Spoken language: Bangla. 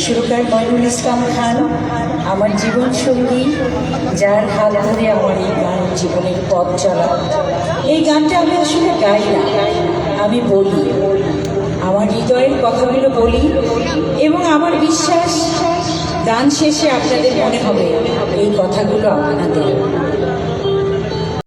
সুরকার মইনুল ইসলাম খান আমার জীবন সঙ্গী, যার হাত ধরে আমার এই গান জীবনের পথ চলা। এই গানটা আমি আসলে গাই না, আমি বলি, আমার হৃদয়ের কথাগুলো বলি এবং আমার বিশ্বাস গান শেষে আপনাদের মনে হবে এই কথাগুলো আপনাদের।